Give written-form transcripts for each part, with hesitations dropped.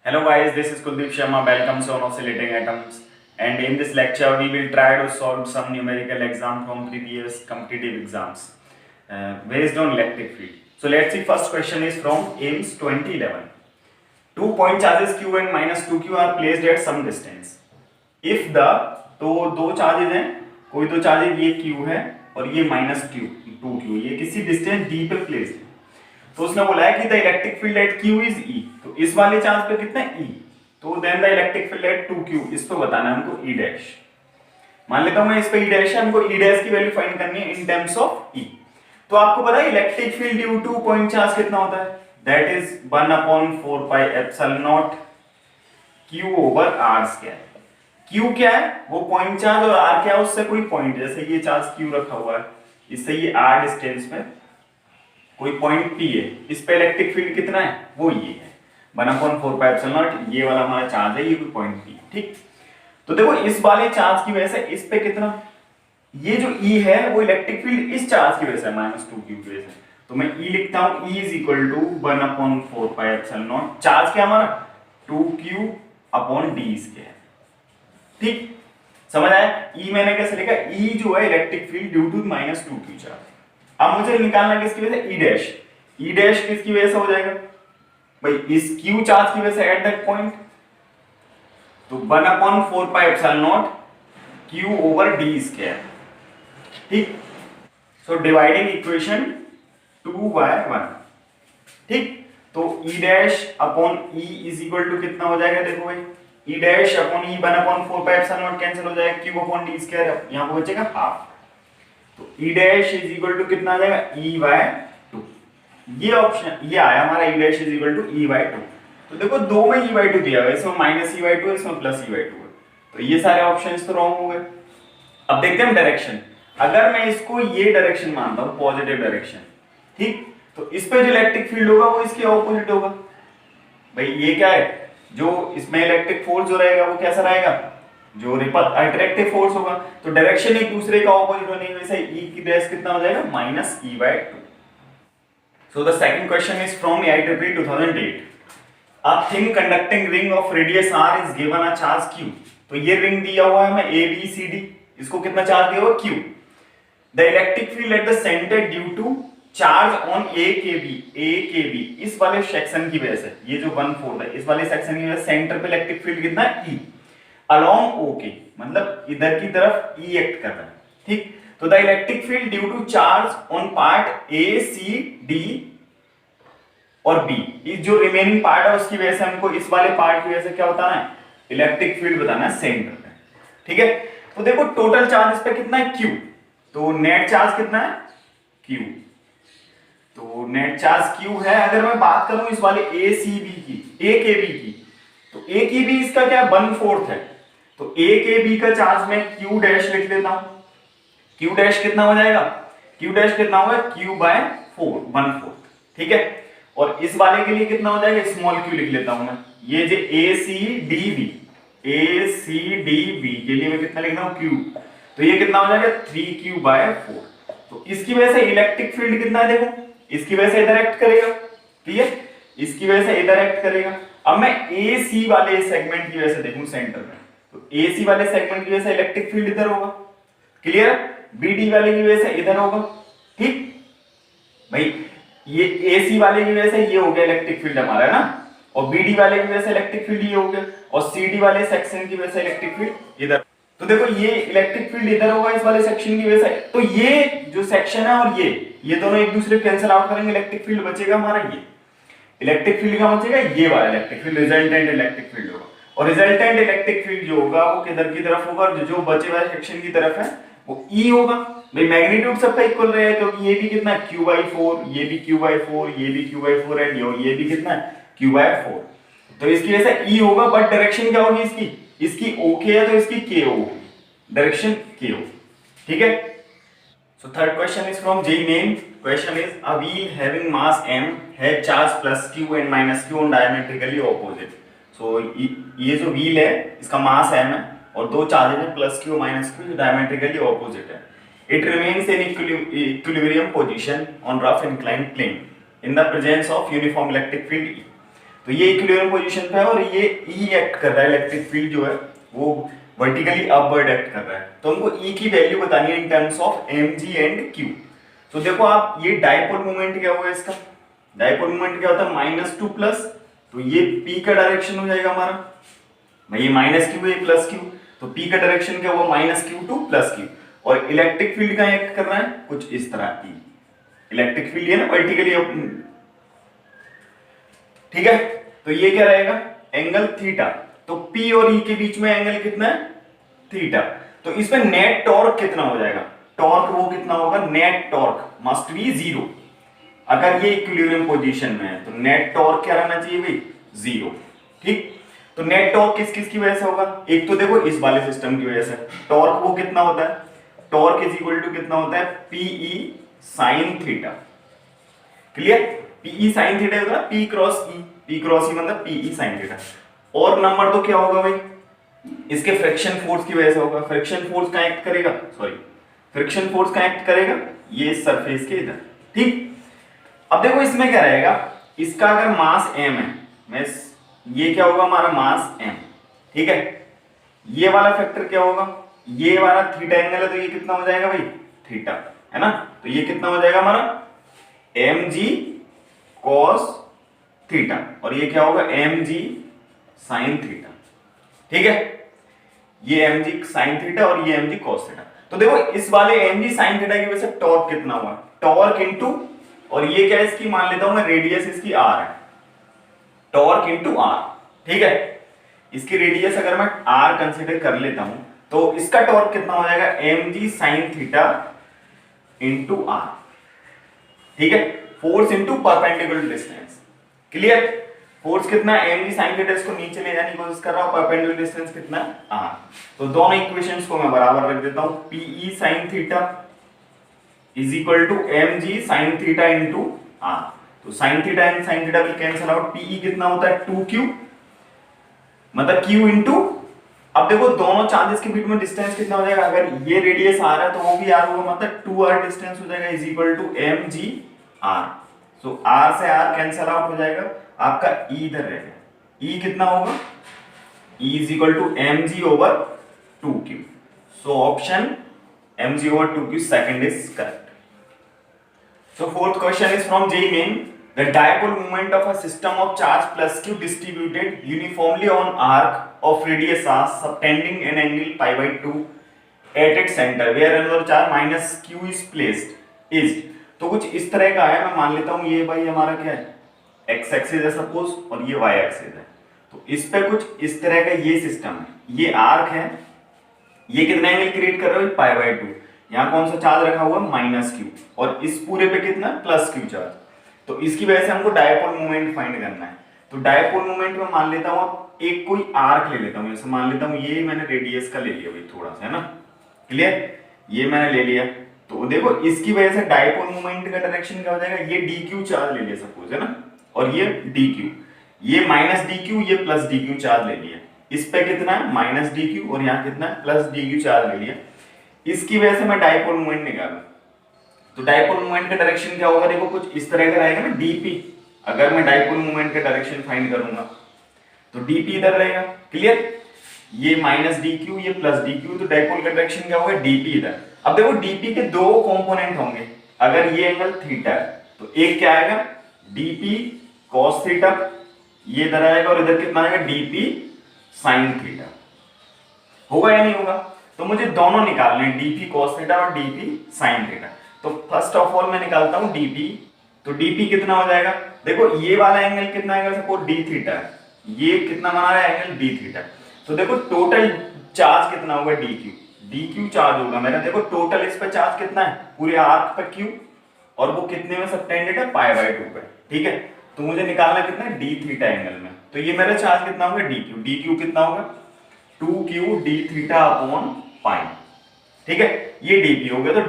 Hello guys, this is Kuldeep Sharma. Welcome to Oscillating Atoms. And in this lecture, we will try to solve some numerical exam from previous competitive exams based on electric field. So let's see. First question is from AIMS 2011. 2 point charges Q and minus 2Q are placed at some distance. If the तो दो charges हैं, कोई दो charges ये Q है और ये minus Q 2Q, ये किसी डिस्टेंस D पे प्लेस्ड है. तो उसने बोला है कि the electric field eight Q is E. तो इस वाले चार्ज पे कितना है E. तो then the electric field at 2Q, इस पे बताना है हमको E डैश. मान लेता हूं मैं इस पे E डैश है, हमको E डैश की वैल्यू फाइंड करनी है इन टर्म्स ऑफ E. तो आपको पता है electric field due two point charge कितना होता है, that is 1/4 pi epsilon naught Q over R square. Q क्या है, वो पॉइंट चार्ज, और R क्या है, उससे कोई पॉइंट, जैसे ये चार्ज Q रखा हुआ है, इससे ये R डिस्टेंस पे कोई पॉइंट P है, इस पे इलेक्ट्रिक फील्ड कितना है, वो ये है 1/4 पाई एप्सिलॉन नॉट. ये वाला हमारा चार्ज है, ये कोई पॉइंट P. ठीक, तो देखो इस वाले चार्ज की वजह से इस पे कितना, ये जो E है वो इलेक्ट्रिक फील्ड इस चार्ज की वजह से -2Q की वजह से. तो मैं E लिखता हूं, E is equal to 1/4 pi epsilon naught. Charge क्या हमारा 2Q अपॉन D स्क्वायर. ठीक, समझ आया. E मैंने कैसे लिखा, E जो है electric field due to -2Q charge. अब मुझे निकालना किसकी वजह से, E डैश. E डैश किसकी वजह से हो जाएगा भाई, इस Q चार्ज की वजह से एट दैट पॉइंट. तो 1/4 pi epsilon naught Q over D square. ठीक, सो डिवाइडिंग इक्वेशन 2/1. ठीक, तो E dash upon E is equal to कितना हो जाएगा, देखो भाई E dash upon E 1/4 pi epsilon naught cancel हो जाएगा, Q अपॉन D स्क्वायर यहां पे बचेगा हाफ. तो E dash is equal to कितना आ जाएगा, E/2. ये ऑप्शन ये आया हमारा, E dash is equal to E/2. तो देखो दो में E/2 दिया हुआ है, इसमें -E/2 है, इसमें +E/2 है. तो ये सारे ऑप्शंस तो रॉन्ग हो गए. अब देखते हैं डायरेक्शन. अगर मैं इसको ये डायरेक्शन मानता हूं, पॉजिटिव डायरेक्शन, ठीक, तो इस पे जो इलेक्ट्रिक फील्ड होगा वो इसके ऑपोजिट होगा. भाई ये क्या है, जो इसमें इलेक्ट्रिक फोर्स जो रहेगा वो कैसा रहेगा, जो अट्रैक्टिव फोर्स होगा. तो डायरेक्शन एक दूसरे का ऑपोजिट होने की वजह से E की डैश कितना हो जाएगा, -E/2. So the second question is from IEEE 2008. A thin conducting ring of radius r is given a charge Q. तो ये रिंग दिया हुआ है हमें ABCD, इसको कितना चार्ज दिया हुआ Q. The electric field at the center due to charge on AKB, इस वाले सेक्शन की वजह से, ये जो 1/4 है, इस वाले सेक्शन की वजह से सेंटर पे इलेक्ट्रिक फील्ड कितना है E. Along OK, मतलब इधर की तरफ E एक्ट कर रहा है. ठीक, तो the electric field due to charge on part A, C, D और B, इस जो रिमेनिंग पार्ट है उसकी वजह से हमको इस वाले पार्ट की वजह से क्या बताना है, इलेक्ट्रिक फील्ड बताना है सेंटर पे. ठीक है, तो देखो टोटल चार्ज इस पे कितना है Q. तो नेट चार्ज कितना है Q. तो नेट चार्ज Q है. अगर मैं बात करूं इस वाले ACB की, AKB की, तो AKB इसका क्या 1/4 है. तो AKB का चार्ज मैं Q डैश लिख लेता हूं. Q डैश कितना हो जाएगा, Q डैश कितना होगा, Q/4 1/4. ठीक है, और इस वाले के लिए कितना हो जाएगा, स्मॉल q लिख लेता हूं मैं. ये जो ACDB के लिए मैं कितना लिख रहा हूं, Q. तो ये कितना हो जाएगा 3Q/4. तो इसकी वजह से इलेक्ट्रिक फील्ड कितना है, देखो इसकी वजह से इधर एक्ट करेगा. ठीक है, इसकी वजह से इधर एक्ट करेगा. अब मैं AC वाले सेगमेंट की वजह से देखूं सेंटर में, तो AC वाले सेगमेंट की वजह से इलेक्ट्रिक फील्ड इधर होगा. क्लियर, BD वाले की वजह से इधर होगा. ठीक भाई, ये AC वाले की वजह से ये हो गया इलेक्ट्रिक फील्ड हमारा ना, और BD वाले की वजह से इलेक्ट्रिक फील्ड ये हो गया, और CD वाले सेक्शन की वजह से इलेक्ट्रिक फील्ड इधर. तो देखो ये इलेक्ट्रिक फील्ड इधर होगा इस वाले सेक्शन की वजह से. तो ये जो सेक्शन है और ये दोनों एक दूसरे को कैंसिल आउट करेंगे, इलेक्ट्रिक फील्ड बचेगा हमारा, ये इलेक्ट्रिक फील्ड का बचेगा, ये वाला electric field resultant electric field होगा. और रिजल्टेंट इलेक्ट्रिक फील्ड जो होगा वो किधर की तरफ होगा, जो बचे हुए सेक्शन की तरफ है वो E होगा. भाई मैग्नीट्यूड सबका इक्वल रहेगा, क्योंकि ये भी कितना है Q/4, ये भी Q/4, ये भी Q/4 एंड ये भी कितना है Q/4. तो इसकी वजह से E होगा, बट डायरेक्शन क्या होगी इसकी OK है, तो इसकी K होगी, डायरेक्शन K होगी. ठीक है, so third question is from JEE Main. Question is a wheel having mass m have charge +Q and -Q on diametrically opposite. So ये जो व्हील है इसका मास m है और दो चार्जेस हैं +Q -Q जो डायमेट्रिकली ऑपोजिट है. It remains in equilibrium position on rough inclined plane in the presence of uniform electric field E. तो ये इक्विलिब्रियम पोजीशन पे है और ये ई एक्ट कर रहा है, इलेक्ट्रिक फील्ड जो है वो वर्टिकली अपवर्ड एक्ट कर रहा है। तो हमको ई की वैल्यू बतानी है in terms of m g and q. तो देखो आप, ये डाइपोल मोमेंट क्या होगा इसका, डाइपोल मोमेंट क्या होता है -2 प्लस, तो ये पी का डायरेक्शन हो जाएगा हमारा, भाई ये माइनस क्यू है प्लस क्यू, तो पी का डायरेक्शन क्या हुआ -q टू प्लस क्यू। और इलेक्ट्रिक फील्ड का एक्ट कर रहा है कुछ इस तरह की, इलेक्ट्रिक फील्ड है ना वर्टिकली, ठीक है। तो ये क्या रहेगा, एंगल थीटा, तो P और E के बीच में एंगल कितना है, थीटा। तो इसमें नेट टॉर्क कितना हो जाएगा, टॉर्क वो कितना होगा, नेट टॉर्क मस्ट बी 0। अगर ये इक्विलिब्रियम पोजीशन में है तो नेट टॉर्क क्या रहना चाहिए भाई, 0, ठीक। तो नेट टॉर्क किस किस की वजह से होगा, एक तो देखो इस वाले सिस्टम की वजह से, टॉर्क वो कितना होता है, टॉर्क इज इक्वल टू कितना होता है, PE sin theta, clear. PE sin theta होगा P cross E, P cross E मतलब PE sin थीटा। और नंबर तो क्या होगा भाई, इसके फ्रिक्शन फोर्स की वजह से होगा, फ्रिक्शन फोर्स का एक्ट करेगा, सॉरी फ्रिक्शन फोर्स का एक्ट करेगा ये सरफेस के इधर, ठीक। अब देखो इसमें क्या रहेगा, इसका अगर मास m है, मैं ये क्या होगा हमारा मास m, ठीक है। ये वाला फैक्टर क्या होगा, ये वाला थीटा एंगल है तो ये कितना हो जाएगा भाई, थीटा, है ना। तो ये कितना हो जाएगा हमारा mg cos थीटा, और ये क्या होगा mg sin थीटा, ठीक है। ये mg sin थीटा और ये mg cos थीटा। तो देखो इस वाले mg sin थीटा की वजह से टॉर्क कितना हुआ, टॉर्क इनटू, और ये क्या है इसकी, मान लेता हूं मैं रेडियस इसकी r है, टॉर्क इनटू r, ठीक है। इसकी रेडियस अगर मैं r कंसीडर कर लेता हूं तो इसका टॉर्क कितना हो जाएगा, mg sin theta into r, ठीक है। Force into perpendicular distance, clear. Force कितना है, mg sin थीटा, इसको नीचे ले जाने की कोशिश कर रहा हूं, परपेंडिकुलर डिस्टेंस कितना है, r। तो दोनों इक्वेशंस को मैं बराबर रख देता हूं, PE sin theta is equal to mg sin theta into r। तो sin theta and sin theta will cancel out, PE कितना होता है 2q, मतलब q इनटू, अब देखो दोनों चार्जेस के बीच में डिस्टेंस कितना हो जाएगा, अगर ये रेडियस r है तो वो भी r होगा, मतलब 2r डिस्टेंस हो जाएगा, is equal to mg r। So r से r कैंसिल आउट हो जाएगा, आपका e इधर रहेगा, e कितना होगा, e is equal to mg over 2q। So option mg over 2q second is correct. So fourth question is from JEE Main. The dipole moment of a system of charge plus q distributed uniformly on arc of radius r subtending an angle pi by 2 at its center where another charge minus q is placed is, तो कुछ इस तरह का है, मैं मान लेता हूं ये भाई हमारा क्या है x एक्सिस है सपोज, और ये y एक्सिस है। तो इस पे कुछ इस तरह का ये सिस्टम है, ये आर्क है, ये कितना एंगल क्रिएट कर रहा है, पाई बाय 2, यहाँ कौन सा चार्ज रखा हुआ -q, और इस पूरे पे कितना +q चार्ज। तो इसकी वजह से हमको डायपोल मोमेंट फाइंड करना है। तो डायपोल मोमेंट में मान लेता हूँ अब एक कोई आर्क ले लेता हूँ, जैसे मान लेता हूँ ये मैंने रेडियस का ले लिया भाई थोड़ा सा, है ना, क्लियर, ये मैंने ले लिया। तो देखो इसकी वजह से डायपोल मोमेंट का डायरेक्शन क्या हो जाएगा, ये dq चार्ज ले लिया सपोज, है ना, और ये dq, ये -dq, ये +dq चार्ज ले लिया, इस पे कितना है -dq और यहाँ कितना है +dq चार्ज ले लिया। इसकी वजह से मैं डायपोल मोमेंट निकालूं, तो डायपोल मोमेंट का डायरेक्शन क्या होगा, देखो कुछ इस तरह का रहेगा ना dp। अगर मैं डायपोल मोमेंट का डायरेक्शन फाइंड करूंगा तो dp इधर रहेगा, क्लियर, ये -dq ये +dq, तो डायपोल का डायरेक्शन क्या होगा, dp इधर। अब देखो dp के दो कंपोनेंट होंगे, अगर ये एंगल थीटा है तो एक क्या आएगा dp cos थीटा, ये इधर आएगा, और इधर कितना आएगा dp sin थीटा, होगा या नहीं होगा। तो मुझे दोनों निकालने हैं, dp cos थीटा और dp sin थीटा। तो फर्स्ट ऑफ ऑल मैं निकालता हूं dp, तो dp कितना हो जाएगा, देखो ये वाला एंगल कितना आएगा, सपोज d थीटा है, ये कितना बना रहा है एंगल d थीटा। तो देखो टोटल चार्ज कितना होगा dq चार्ज होगा मेरा, देखो टोटल इस पे चार्ज कितना है पूरे आर्क पे q, और वो कितने में सबटेंडेड है पाई बाय 2 पे, ठीक है। तो मुझे निकालना कितना है d थीटा एंगल में, तो ये मेरा चार्ज कितना होगा dq कितना होगा 2q d theta upon pi, ठीक है। ये dp हो गया, तो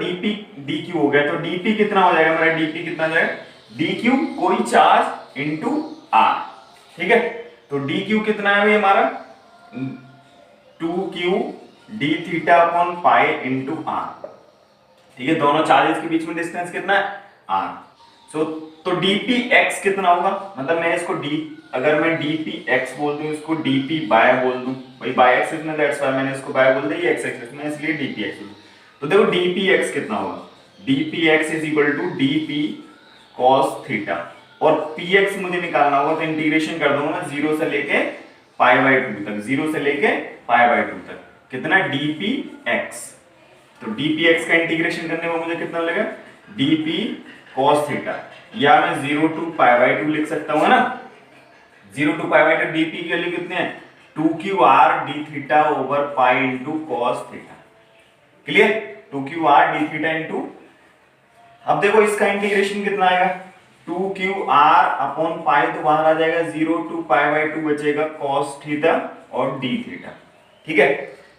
dq हो गया, तो dp कितना हो जाएगा मेरा, dp कितना हो जाएगा dq कोई चार्ज इनटू r, ठीक है। तो dq कितना है भाई हमारा 2q d theta upon pi into r, ठीक है। दोनों चार्जेस के बीच में डिस्टेंस कितना है r। सो तो dpx कितना होगा, मतलब मैं इसको अगर मैं dpx बोल दूं, इसको dp बाय बोल दूं, भाई बाय एक्सिस में, दैट्स व्हाई मैंने इसको बाय बोल दिया, ये एक्स एक्सिस में इसलिए dpx। तो देखो dpx कितना होगा, dpx is equal to dp cos theta, और px मुझे निकालना होगा, तो इंटीग्रेशन कर दूंगा 0 से लेके π/2 तक, 0 से लेके π/2 तक, कितना dpx। तो dpx का इंटीग्रेशन करने में मुझे कितना लगेगा, dp cos थीटा, या मैं 0 टू π/2 लिख सकता हूँ ना, 0 टू π/2 dp की वैल्यू कितनी है, 2qr d theta over pi into cos theta, clear, 2qr d theta into, अब देखो इसका इंटीग्रेशन कितना आएगा, 2qr अपॉन पाई, तो बाहर आ जाएगा 0 टू π/2 बचेगा cos थीटा और d थीटा, ठीक है।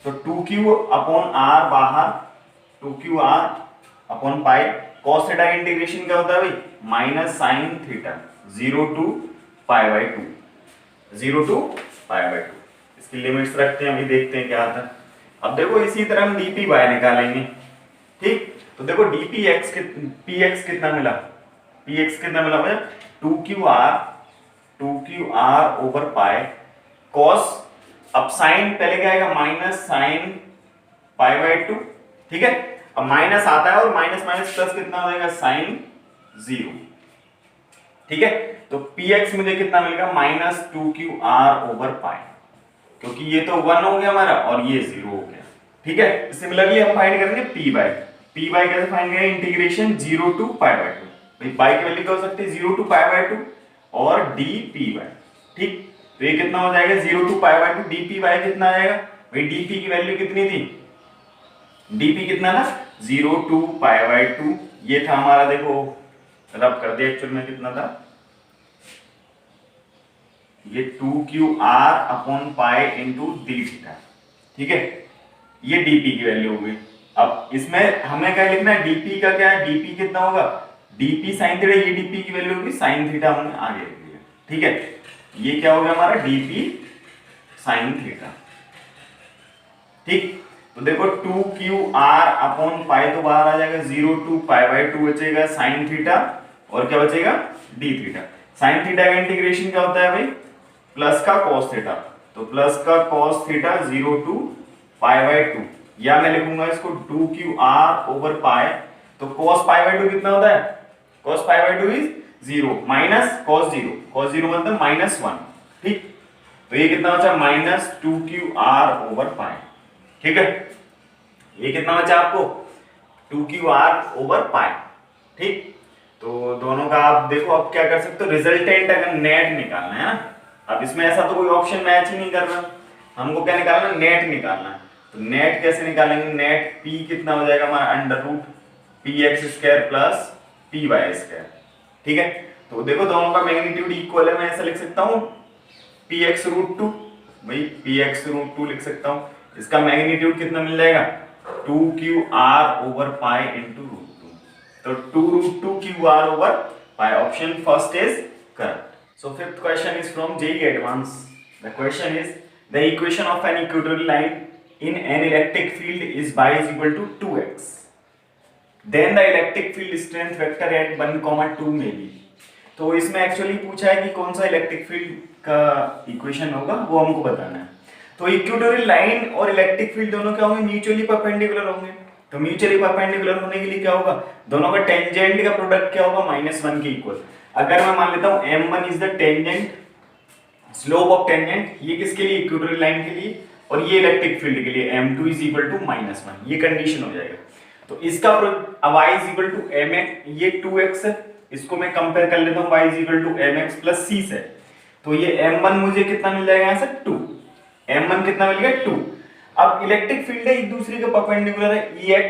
तो 2q अपॉन r बाहर, 2qr upon pi, cos theta का इंटीग्रेशन क्या होता है भाई, minus sine theta, 0 to π/2, 0 to π/2, इसकी लिमिट्स रखते हैं, अभी देखते हैं क्या आता है। अब देखो इसी तरह हम dp बाय निकालेंगे, ठीक, तो देखो dpx px कितना मिला, px कितना मिला मुझे, 2qr ओवर पाई cos, अब साइन पहले क्या आएगा, माइनस साइन π/2, ठीक है, अब माइनस आता है और माइनस माइनस प्लस कितना हो जाएगा, साइन 0, ठीक है। तो px मुझे कितना मिलेगा, माइनस 2qr ओवर पाई, क्योंकि ये तो 1 हो गया हमारा और ये 0 हो गया, ठीक है। सिमिलरली हम फाइंड करेंगे पी बाय कैसे फाइंड करेंगे, इंटीग्रेशन 0 टू π/2, भाई पाई की वैल्यू क्या हो सकती है, 0 टू π/2 और dp बाय, ठीक, तो ये कितना हो जाएगा, 0 टू π/2 dp बाय कितना आएगा भाई, dp की वैल्यू कितनी थी, dp कितना था, 0 टू π/2, ये था हमारा, देखो रब कर दिया, एक्चुअल में कितना था, ये 2qr upon pi into D theta, ठीक है, ये dp की वैल्यू हो गई। अब इसमें हमें क्या लिखना है, dp का क्या है, dp कितना होगा, dp sin थीटा, ये dp की वैल्यू होगी, sin थीटा हमने आगे लिख दिया, ठीक है, ये क्या हो गया हमारा, dp sin थीटा, ठीक। तो देखो 2qr अपॉन पाई, तो बाहर आ जाएगा 0 टू π/2 बचेगा sin थीटा, और क्या बचेगा, d थीटा। sin थीटा का इंटीग्रेशन क्या होता है भाई, प्लस का cos थीटा, तो प्लस का cos थीटा 0 टू π/2, या मैं लिखूंगा इसको 2qr ओवर पाई, तो cos π/2 कितना होता है, cos π/2 is 0 minus cos 0, cos 0 मतलब -1, ठीक, तो ये कितना बचा, माइनस 2qr ओवर पाई, ठीक है, ये कितना बचा आपको, 2qr ओवर पाई, ठीक। तो दोनों का आप देखो, अब क्या कर सकते हो, रिजल्टेंट अगर नेट निकालना है ना, अब इसमें ऐसा तो कोई ऑप्शन मैच ही नहीं कर रहा, हमको क्या निकालना, नेट निकालना है। तो नेट कैसे निकालेंगे, नेट p कितना हो जाएगा हमारा, under root px² plus py², ठीक है। तो देखो दोनों का मैग्नीट्यूड इक्वल है, मैं ऐसा लिख सकता हूँ px√2, भाई px√2 लिख सकता हूँ, इसका मैग्नीट्यूड कितना मिल जाएगा, 2qr ओवर पाई इंटू √2, तो 2√2qr over pi, option first is correct. So fifth question is from JEE Advance. The question is, the equation of an equatorial line in an electric field is y is equal to 2x. Then the electric field strength vector at 1, 2 में भी, तो इसमें actually पूछा है कि कौन सा electric field का इक्वेशन होगा, वो हमको बताना है। तो इक्वेटोरियल लाइन और इलेक्ट्रिक फील्ड दोनों क्या होंगे, म्यूचुअली परपेंडिकुलर होंगे। तो म्यूचुअली परपेंडिकुलर होने के लिए क्या होगा, दोनों का टेंजेंट का प्रोडक्ट क्या होगा, -1 के इक्वल। अगर मैं मान लेता हूं m1 is the tangent, slope of tangent, ये किसके लिए, इक्वेटोरियल लाइन के लिए, और ये इलेक्ट्रिक फील्ड के लिए m2 इज इक्वल टू -1, ये कंडीशन हो जाएगा। तो इसका y is equal to mx, ये 2x है, इसको मैं कंपेयर कर लेता हूं y is equal to mx plus c से, तो ये m1 मुझे कितना मिल जाएगा यहां से 2, m1 कितना मिल गया 2। अब इलेक्ट्रिक फील्ड है एक दूसरे के परपेंडिकुलर है, ex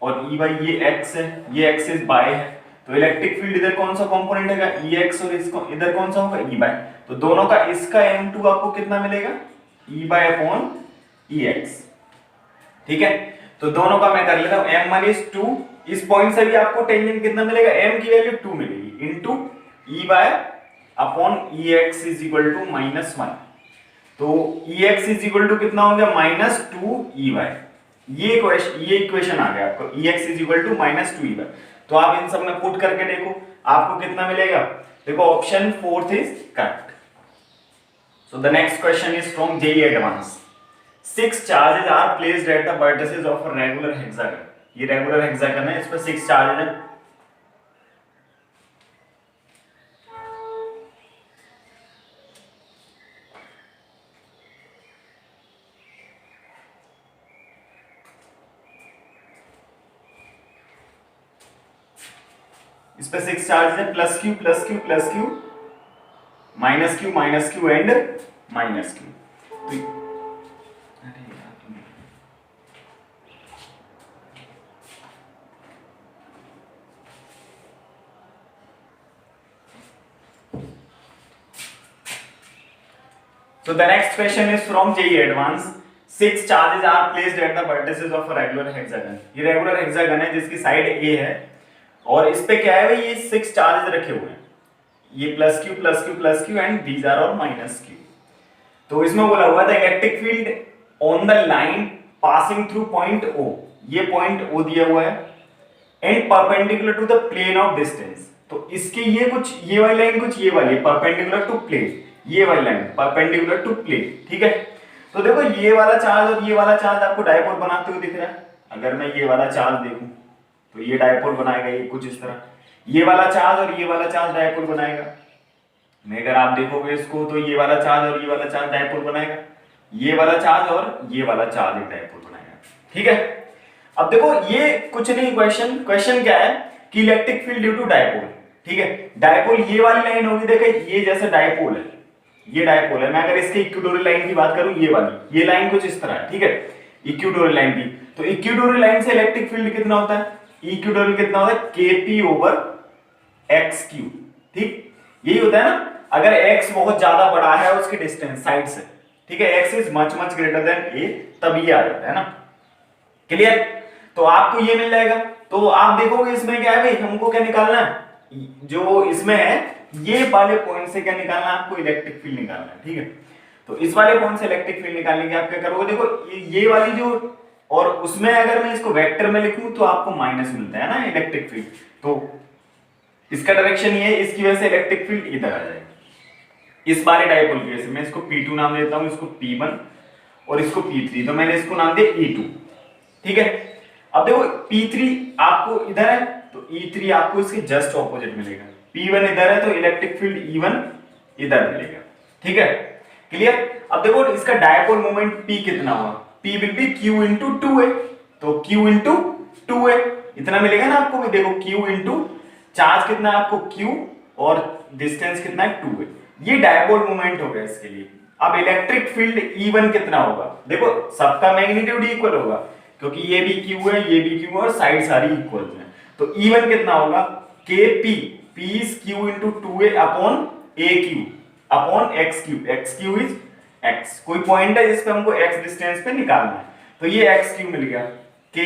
और ey, ये x है, ये एक्सिस y है, तो इलेक्ट्रिक फील्ड इधर कौन सा कंपोनेंट है, ex, और इसको इधर कौन सा होगा, ey, तो दोनों का इसका m2 आपको कितना मिलेगा, ey अपॉन ex, ठीक है। तो दोनों का मैं कर लेता हूं, m1 इज 2, इस पॉइंट से भी आपको टेंजेंट कितना मिलेगा, m की वैल्यू 2 मिलेगी, into ey upon ex is equal to -1, तो ex इज इक्वल टू कितना हो गया, -2ey, ये इक्वेशन आ गया आपको, ex is equal to -2ey। तो आप इन सब में पुट करके देखो, आपको कितना मिलेगा? देखो option fourth is correct. So the next question is from JEE advance. 6 charges are placed at the vertices of a regular hexagon. ये रेगुलर हेक्सागन है, इस पर 6 चार्जेस है। इस पे 6 चार्जेस है, plus q plus q plus Q minus Q and minus Q. So the next question is from JEE Advance. 6 charges are placed at the vertices of a regular hexagon. ये regular hexagon है जिसकी side A है और इस पे क्या है भाई, ये 6 चार्जेस रखे हुए हैं, ये plus q plus q plus q and these are और माइनस क्यू। तो इसमें बोला हुआ था electric field on the line passing through point O, ये पॉइंट O दिया हुआ है and perpendicular to the plane of distance. तो इसके ये कुछ ये वाली लाइन कुछ ये वाली परपेंडिकुलर टू प्लेन, ये वाली लाइन परपेंडिकुलर टू प्लेन, ठीक है। तो देखो ये वाला चार्ज और ये वाला चार्ज आपको डायपोल बनाते हुए दिख रहा है। अगर मैं ये वाला चार्ज देखूं तो ये डायपोल बनाएगा, ये कुछ इस तरह, ये वाला चार्ज और ये वाला चार्ज डायपोल बनाएगा। मैं अगर आप देखोगे इसको तो ये वाला चार्ज और ये वाला चार्ज डायपोल बनाएगा, ये वाला चार्ज और ये वाला चार्ज एक डायपोल बनाएगा, ठीक है। अब देखो ये कुछ नहीं, क्वेश्चन क्या है कि electric field due to dipole, ठीक है। डायपोल ये वाली लाइन होगी, देखो ये जैसे डायपोल है, ये डायपोल है। मैं अगर इसके इक्विटोरियल लाइन की बात करूं, ये वाली ये लाइन कुछ इस तरह है, ठीक है, इक्विटोरियल लाइन की। तो इक्विटोरियल लाइन से इलेक्ट्रिक फील्ड कितना होता है? इक्विटोरियल कितना होता है? kp ओवर एक्स क्यू, ठीक, यही होता है ना। अगर x बहुत ज्यादा बड़ा है उसकी डिस्टेंस साइड से, ठीक है, x is much much greater than a, तब ये आ जाता है ना, क्लियर। तो आपको ये मिल जाएगा। तो आप देखोगे इसमें क्या है भाई, हमको क्या निकालना है, जो इसमें है ये वाले पॉइंट से क्या निकालना है, आपको इलेक्ट्रिक फील्ड निकालना है, ठीक है। तो इस वाले पॉइंट से इलेक्ट्रिक फील्ड निकालने के आप क्या करोगे, देखो ये वाली जो, और उसमें अगर मैं इसको वेक्टर में लिखूं तो आपको माइनस मिलता है ना इलेक्ट्रिक फील्ड, तो इसका डायरेक्शन ये है, इसकी वजह से इलेक्ट्रिक फील्ड इधर आ जाएगा। इस वाले डायपोल की वजह से मैं इसको P2 नाम देता हूं, इसको P1 और इसको P3, तो मैंने इसको नाम दिया E2, ठीक है। अब देखो P3 आपको इधर है तो E3 आपको इसके जस्ट ऑपोजिट मिलेगा, P1 इधर है तो इलेक्ट्रिक फील्ड E1 इधर मिलेगा, ठीक है, क्लियर। अब देखो इसका डायपोल मोमेंट P कितना हुआ, P will be Q into 2 है, तो Q इंटू 2 है, इतना मिलेगा ना आपको भी। देखो Q इंटू चार्ज कितना है आपको Q और डिस्टेंस कितना है 2 है, ये डायपोल मोमेंट हो गया इसके लिए। अब इलेक्ट्रिक फील्ड E1 कितना होगा, देखो सबका मैग्नीट्यूड इक्वल होगा क्योंकि ये भी Q है ये भी Q है और साइड सारी इक्वल है। तो E1 कितना होगा, KP, P is Q into 2A upon AQ upon XQ, XQ is X, कोई पॉइंट है जिस पे हमको X डिस्टेंस पे निकालना है, तो ये XQ मिल गया, K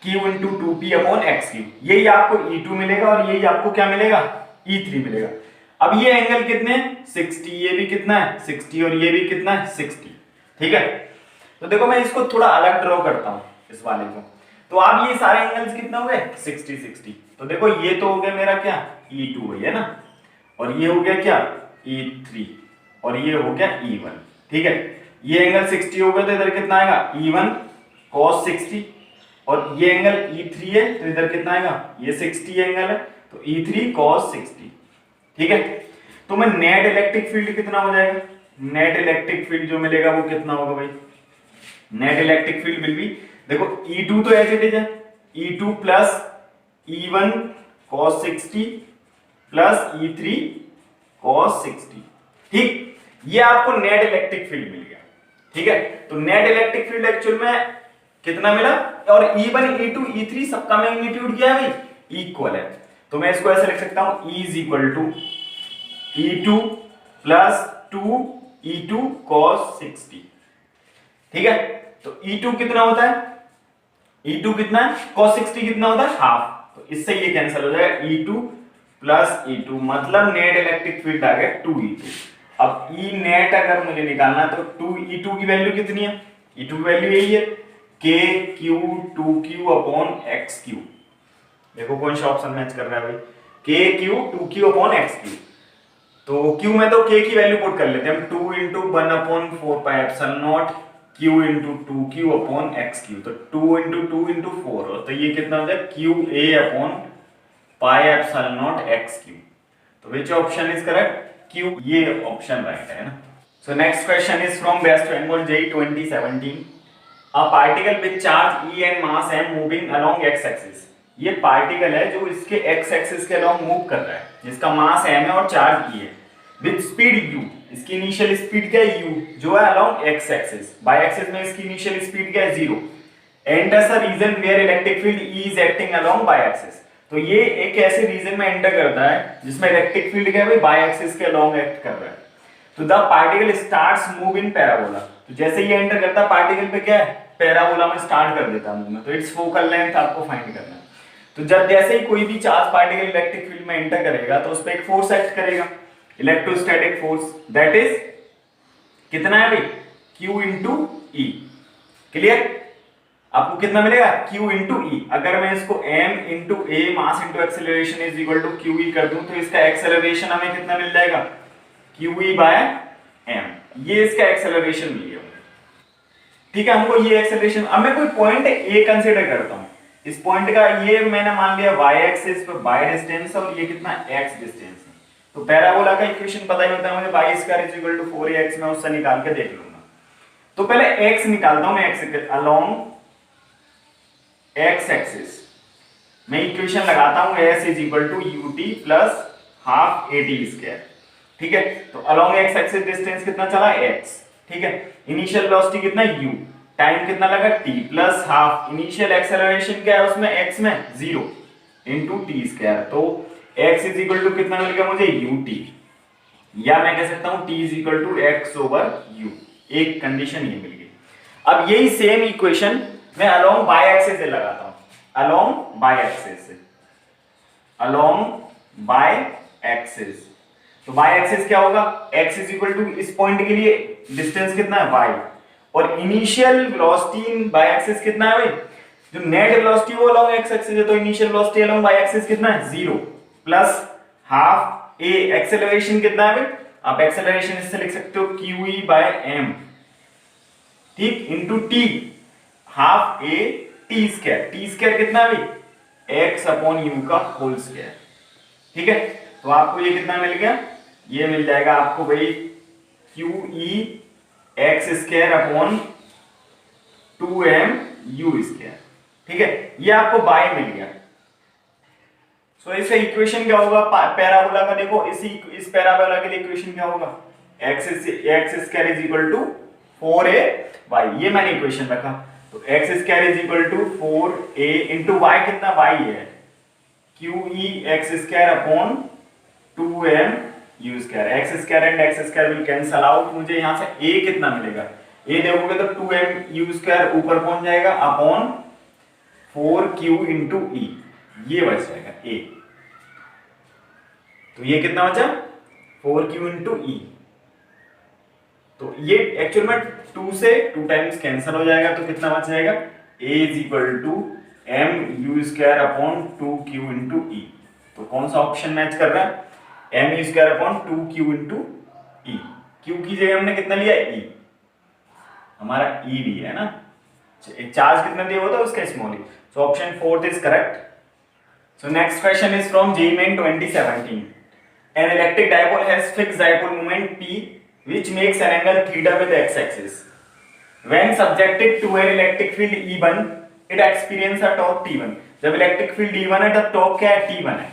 Q into 2P upon XQ, यही आपको E2 मिलेगा और यही आपको क्या मिलेगा, E3 मिलेगा। अब ये एंगल कितने हैं, 60, ये भी कितना है 60 और ये भी कितना है 60, ठीक है। तो देखो मैं इसको थोड़ा अलग ड्रॉ करता हूं इस वाले को, तो आप ये सारे एंगल्स कितना हो गए 60 60। तो देखो ये तो हो गया मेरा क्या E2 है ना, और ये हो गया क्या E3 और ये हो गया E1, ठीक है। ये एंगल 60 हो गया तो इधर कितना आएगा E1 cos 60 और ये एंगल E3 है तो इधर कितना आएगा, ये 60 एंगल है तो E3 cos 60, ठीक है। तो मैं नेट इलेक्ट्रिक फील्ड कितना हो जाएगा, नेट इलेक्ट्रिक फील्ड जो मिलेगा वो कितना होगा भाई, net electric field will be, देखो E2 तो एज इट इज है, E2 plus E1 cos 60 plus E3 cos 60, ठीक, ये आपको नेट इलेक्ट्रिक फील्ड मिल गया, ठीक है। तो नेट इलेक्ट्रिक फील्ड एक्चुअल में कितना मिला, और E1 E2 E3 सबका मैग्नीट्यूड क्या है भाई इक्वल है, तो मैं इसको ऐसे लिख सकता हूं E is equal to E2 plus 2 E2 cos 60, ठीक है। तो E2 कितना होता है, E2 कितना है cos 60 कितना होता है हाफ, तो इससे ये कैंसिल हो जाएगा E2 प्लस E2, मतलब नेट इलेक्ट्रिक फील्ड आ गया 2E2। अब E नेट अगर मुझे निकालना है तो 2E2 की वैल्यू कितनी है, E2 की वैल्यू यही है KQ 2Q अपॉन XQ, देखो कौन सा ऑप्शन मैच कर रहा है भाई, के Q 2q upon x q. तो q में तो k की वैल्यू पुट कर लेते हैं हम, 2 इंटू 1 अपॉन 4 पाई epsilon naught q into 2q upon x q. तो 2 इंटू 2 इंटू 4, तो ये कितना हो जाए q a upon pi epsilon not x q. तो which option is correct, q, ये ऑप्शन राइट है ना। So next question is from West Bengal JEE 2017। A particle with charge E and mass m moving along x axis। ये particle है जो इसके x axis के along move कर रहा है, जिसका मास m है और चार्ज E है, विद स्पीड u। इसकी इनिशियल स्पीड क्या है u, जो है along x axis. Y axis में इसकी इनिशियल स्पीड क्या है 0। Enters a region where electric field E is acting along y axis. तो ये एक ऐसे रीजन में एंटर करता है जिसमें इलेक्ट्रिक फील्ड क्या है बाय एक्सिस के along एक्ट कर रहा है। तो the particle starts move in parabola. तो जैसे ये एंटर करता है पार्टिकल पे क्या है, पैराबोला में स्टार्ट कर देता है मूवमेंट। तो इट्स फोकल लेंथ आपको फाइंड करना है। तो जब जैसे ही कोई भी चार्ज पार्टिकल इलेक्ट्रिक फील्ड में एंटर करेगा तो उस पर एक फोर्स एक्ट करेगा, इलेक्ट्रोस्टैटिक फोर्स, दैट इज कितना है भाई Q इंटू ई। क्लियर, आपको कितना मिलेगा Q इंटू ई। अगर मैं इसको m into a mass into acceleration is equal to q e कर दूं तो इसका एक्सेलरेशन हमें कितना मिल जाएगा क्यू ई बाय एम। ये इसका एक्सेलरेशन मिल गया। ठीक है, हमको ये एक्सेलरेशन, अब मैं कोई पॉइंट ए कंसीडर करता हूं। इस पॉइंट का ये मैंने मान लिया y एक्सिस पे y डिस्टेंस और ये कितना x डिस्टेंस है। तो पैराबोला का इक्वेशन पता ही होता है मुझे, y square is equal to 4ax। मैं उससे निकाल के देख लूंगा। तो पहले x निकालता हूं मैं, x अलोंग x एक्सिस मैं इक्वेशन लगाता हूं, s is equal to ut plus half at square. ठीक है, तो अलोंग x एक्सिस डिस्टेंस कितना चला x। ठीक है, इनिशियल वेलोसिटी कितना u, टाइम कितना लगा t plus half, initial acceleration क्या है उसमें x में 0 इंटू टी स्क्वायर। तो x इज इक्वल टू कितना मिल गया मुझे ut, या मैं कह सकता हूं t is equal to x over u। एक कंडीशन ये मिल गई। अब यही सेम इक्वेशन मैं अलोंग y एक्सिस से लगाता हूं, अलोंग y एक्सिस से, अलोंग y एक्सिस। तो y एक्सिस क्या होगा, x इज इक्वल टू इस पॉइंट के लिए डिस्टेंस कितना है y, और initial velocity in y axis कितना है भाई, जो नेट वेलोसिटी वो अलोंग x एक्सिस है, तो initial velocity along y axis कितना है 0 प्लस हाफ a। एक्सेलरेशन कितना है भाई, आप एक्सेलरेशन इससे लिख सकते हो qe बाय m, ठीक, into t half a t square. t square कितना है भाई x अपॉन u का होल स्क्वायर। ठीक है, तो आपको ये कितना मिल गया, ये मिल जाएगा आपको भाई QE x square upon 2m u square. ठीक है, ये आपको बाय मिल गया। सो इसका इक्वेशन क्या होगा पैराबोला का, देखो इस पैराबोला के लिए इक्वेशन क्या होगा, x square is equal to 4a y। ये मैंने इक्वेशन रखा, तो x square is equal to 4a into y, कितना y है QE x square upon 2m u square. x square and x square will cancel out. मुझे यहां से a कितना मिलेगा, a देखोगे तो 2m u स्क्वायर ऊपर पहुंच जाएगा अपॉन 4q इंटू e, ये बच जाएगा a। तो ये कितना बचा 4q इंटू e। तो ये एक्चुअल में 2 से 2 टाइम्स कैंसिल हो जाएगा, तो कितना बच जाएगा a is equal to m u square upon 2q into e। तो कौन सा ऑप्शन मैच कर रहा है, m u square upon 2q into e। q की जगह हमने कितना लिया e, हमारा e भी है ना, चार्ज कितना दिया होता है उसका small e। So option 4 is correct. So next question is from JEE main 2017। An electric dipole has fixed dipole moment p which makes an angle theta with x axis. When subjected to an electric field E1, it experience a torque T1। जब electric field E1 है तब torque क्या है T1 है।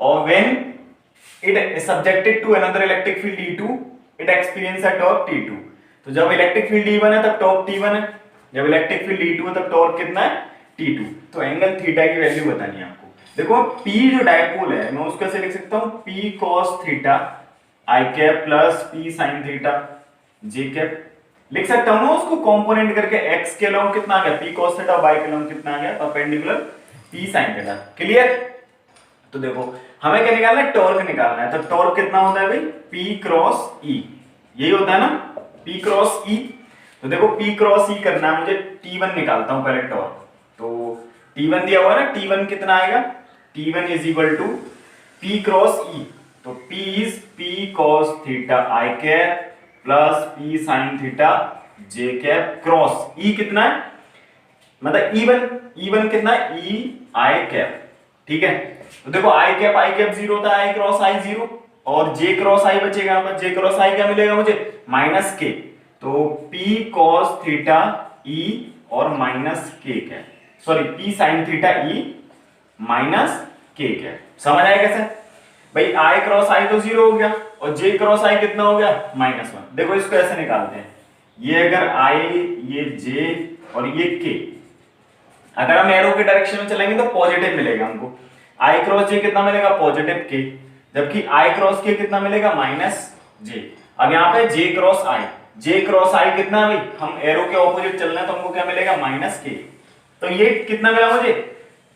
और when it is subjected to another electric field E2, it experience a torque T2। तो जब electric field E1 है तब टॉर्क T1 है, जब इलेक्ट्रिक फील्ड E2 है तब टॉर्क कितना है T2। तो एंगल थीटा की वैल्यू बतानी है आपको। देखो P जो डायपोल है मैं उसको ऐसे लिख सकता हूं P cos थीटा I cap plus P sin थीटा J कैप, लिख सकता हूं ना उसको कंपोनेंट करके। x के लॉन्ग कितना आ गया P cos थीटा, y के लॉन्ग कितना आ गया perpendicular P sin theta. Clear, तो देखो हमें क्या निकालना है, टॉर्क निकालना है। तो टॉर्क कितना होता है भाई P क्रॉस E, यही होता है ना P क्रॉस E। तो देखो P क्रॉस E करना है मुझे, T1 निकालता हूं पहले टॉर्क। तो T1 दिया हुआ ना, T1 कितना आएगा, T1 is equal to P cross E, तो P इज P cos थीटा I cap plus P sin थीटा J कैप क्रॉस E कितना है, मतलब E1 कितना है, E I कैप, ठीक है। तो देखो I कैप जीरो होता है, I क्रॉस I जीरो, और J क्रॉस I बचेगा, यहाँ पर J क्रॉस I क्या मिलेगा मुझे, माइनस K, तो P cos थीटा E और minus K cap, sorry P sin थीटा E माइनस K कैप। समझ आया कैसे भाई, I क्रॉस I तो जीरो हो गया और J क्रॉस I कितना हो गया, -1। देखो इसको ऐसे निकालते हैं, ये अगर I, ये J और ये K, अगर हम एरो के डायरेक्शन में चलेंगे तो पॉजिटिव मिलेगा हमको, I क्रॉस J कितना मिलेगा, पॉजिटिव K, जबकि I क्रॉस K कितना मिलेगा, -J। अब यहाँ पे J क्रॉस I कितना है भाई, हम एरो के ऑपोजिट चलना है तो हमको क्या मिलेगा, -K। तो ये कितना मिला मुझे,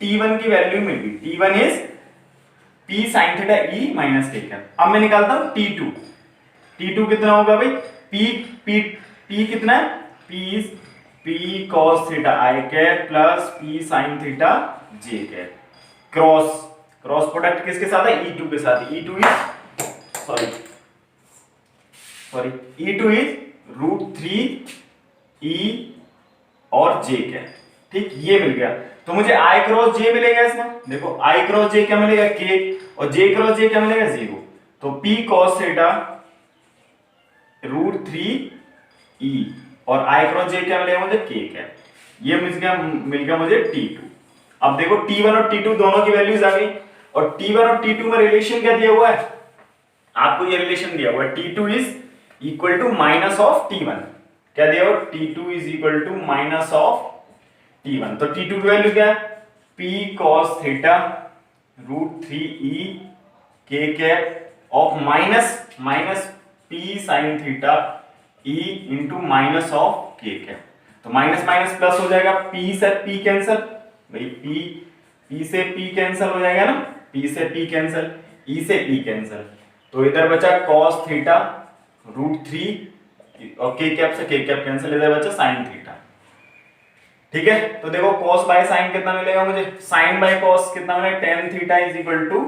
T1 की वैल्यू मिल गई, T1 इज P sin थीटा E माइनस K कैप। अब मैं निकालता हूं T2 कितना होगा भाई, P कितना है, P cos थीटा I cap plus P sin थीटा J कैप, क्रॉस प्रोडक्ट किसके साथ है, E2 के साथ, E2 इज √3 E और J कैप, ठीक, ये मिल गया। तो मुझे I क्रॉस J मिलेगा इसमें, देखो I क्रॉस J क्या मिलेगा, K, और J क्रॉस J क्या मिलेगा, 0, तो P cos थीटा √3 E और I क्रॉस J क्या मिलेगा मुझे, K कैप, ये मिल गया मुझे T2। अब देखो T1 और T2 दोनों की वैल्यूज आ गई, और T1 और T2 में रिलेशन क्या दिया हुआ है, आपको ये रिलेशन दिया हुआ है, T2 is equal to minus of T1, क्या दिया हुआ, T2 is equal to minus of T1, तो T2 की वैल्यू क्या है, P cos थीटा √3 E K cap of minus P sin थीटा E into minus of K cap, तो माइनस माइनस प्लस हो जाएगा, P से P कैंसल भाई, P से P कैंसल हो जाएगा ना, P से P कैंसल, E से E कैंसल, तो इधर बचा cos थीटा √3 और K कैप से K कैप कैंसल, इधर बचा sin थीटा, ठीक है। तो देखो cos बाय sin कितना मिलेगा मुझे, sin बाय cos कितना मिलेगा, tan theta is equal to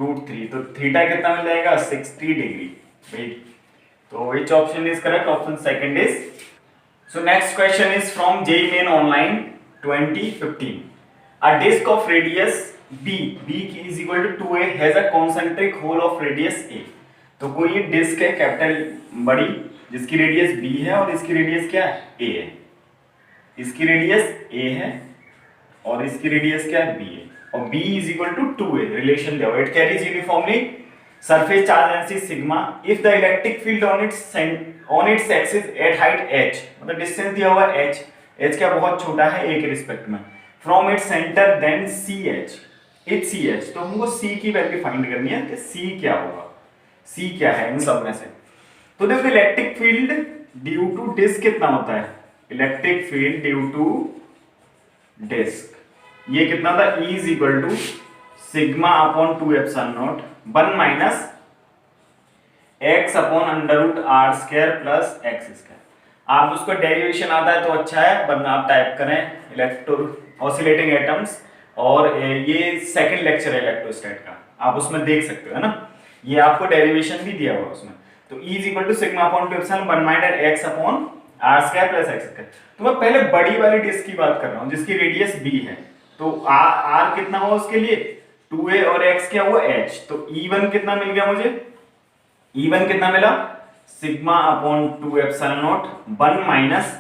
√3, तो थीटा कितना मिल जाएगा, 60 डिग्री भाई, तो which option is correct, option second is। So next question is from JEE Main Online 2015, a disk of radius B is equal to 2a has a concentric hole of radius A। तो कोई disc है capital बड़ी, जिसकी radius B है और इसकी radius क्या है, A है, इसकी रेडियस A है और इसकी रेडियस क्या है, B है, और B is equal to 2a, relation दिया हुआ, it carries uniformly surface charge density sigma if the electric field on its axis at height h, मतलब डिस्टेंस दिया हुआ है h क्या बहुत छोटा है a के रिस्पेक्ट में, from its centre then ch, तो हमको c की वैल्यू फाइंड करनी है कि c क्या होगा, c क्या है इन सब में से। तो देखो electric field due to disc कितना होता है, electric field due to disc ये कितना था, E is equal to sigma upon 2 epsilon not 1 minus x upon √r² plus x square. आप उसको डेरिवेशन आता है तो अच्छा है, वरना आप टाइप करें इलेक्ट्रो ऑसिलेटिंग एटम्स, और ये सेकंड लेक्चर है इलेक्ट्रोस्टैट का, आप उसमें देख सकते हो, है ना, ये आपको डेरिवेशन भी दिया हुआ है उसमें। तो E is equal to sigma upon 2 epsilon 1 minus x upon r² plus x square. तो मैं पहले बड़ी वाली डिस्क की बात कर रहा हूं जिसकी रेडियस b है, तो r कितना हुआ उसके लिए 2a और x क्या हुआ h, तो E1 कितना मिल गया मुझे, E1 कितना मिला, sigma upon 2 epsilon not 1 minus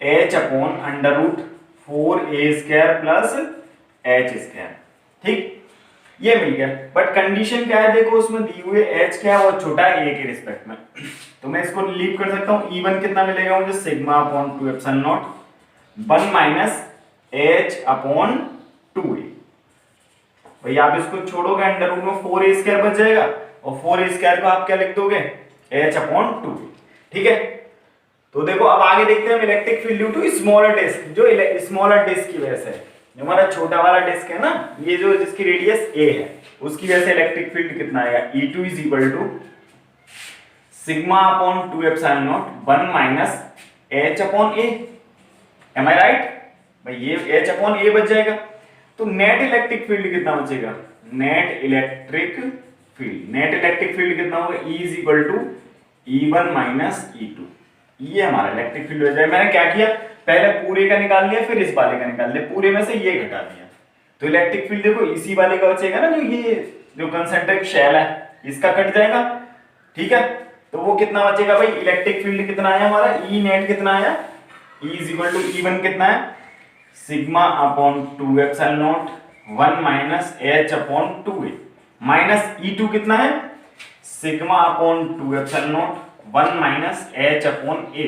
h upon √4a² plus h square, ठीक, ये मिल गया। बट कंडीशन क्या है, देखो उसमें दी हुई h क्या है, वो छोटा है a के रिस्पेक्ट में, तो मैं इसको लीव कर सकता हूं, E1 कितना मिलेगा मुझे, sigma upon 2 epsilon not 1 minus h upon 2a, भाई आप इसको छोड़ोगे अंडर रूट में 4a² बच जाएगा, और 4a² को आप क्या लिख दोगे, h अपॉन 2, ठीक है। तो देखो अब आगे देखते हैं electric field due to smaller disc, जो स्मॉलर डिस्क की वजह से, जो हमारा छोटा वाला डिस्क है ना, ये जो जिसकी रेडियस a है, उसकी वजह से इलेक्ट्रिक फील्ड कितना आएगा, E2 is equal to sigma upon 2 epsilon not 1 minus h upon a, am I right भाई, ये h अपॉन a बच जाएगा। तो नेट इलेक्ट्रिक फील्ड कितना बचेगा, नेट इलेक्ट्रिक फील्ड कितना होगा, E is equal to E1 minus E2, ये हमारा इलेक्ट्रिक फील्ड हो जाएगा। मैंने क्या किया, पहले पूरे का निकाल लिया, फिर इस वाले का निकाल लिया, पूरे में से ये घटा दिया, तो इलेक्ट्रिक फील्ड देखो इसी वाले का बचेगा ना, जो कंसेंट्रिक शेल है इसका कट जाएगा, ठीक है। तो वो कितना बचेगा भाई, इलेक्ट्रिक फील्ड कितना आया हमारा, ई नेट कितना आया, E is equal to E1 कितना है, sigma upon 2 epsilon not 1 minus H upon 2a, minus E2 कितना है, sigma upon 2 epsilon not 1 minus H upon a।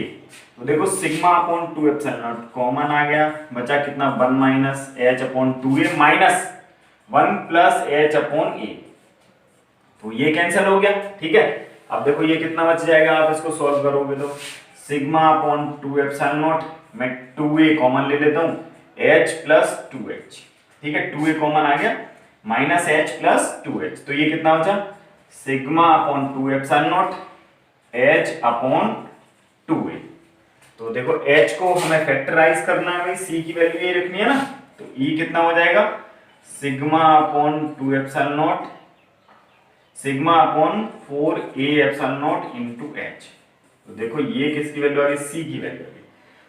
तो देखो sigma upon 2 epsilon not common आ गया, बचा कितना 1 minus H upon 2a minus 1 plus H upon a, तो ये कैंसिल हो गया, ठीक है। अब देखो ये कितना बच जाएगा, आप इसको सॉल्व करोगे तो सिग्मा अपॉन 2 एप्सिलॉन नॉट, मैं 2a कॉमन ले लेता हूं, H प्लस 2H, ठीक है, 2a कॉमन आ गया, माइनस H प्लस 2H, तो ये कितना बचा, sigma upon 2 epsilon not H upon 2a। तो देखो H को हमें फैक्टराइज करना है भाई, C की वैल्यू ये रखनी है ना, तो E कितना हो जाएगा, sigma upon 2 epsilon not, sigma upon 4a epsilon not into H। तो देखो ये किसकी वैल्यू आ गई, C की वैल्यू आ गई,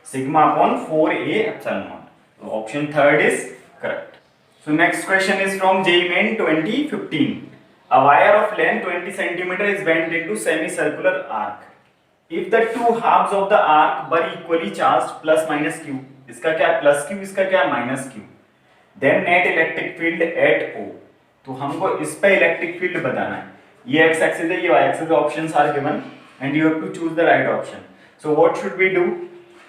sigma upon 4a epsilon not, तो option third is correct. So next question is from JEE Main 2015। A wire of length 20 cm is bent into semicircular arc. If the two halves of the arc were equally charged plus minus q, इसका क्या plus q, इसका क्या minus q, then net electric field at O। तो हमको इस पे electric field बताना है, ये x एक्सिस है, ये y एक्सिस है, options are given and you have to choose the right option. So what should we do,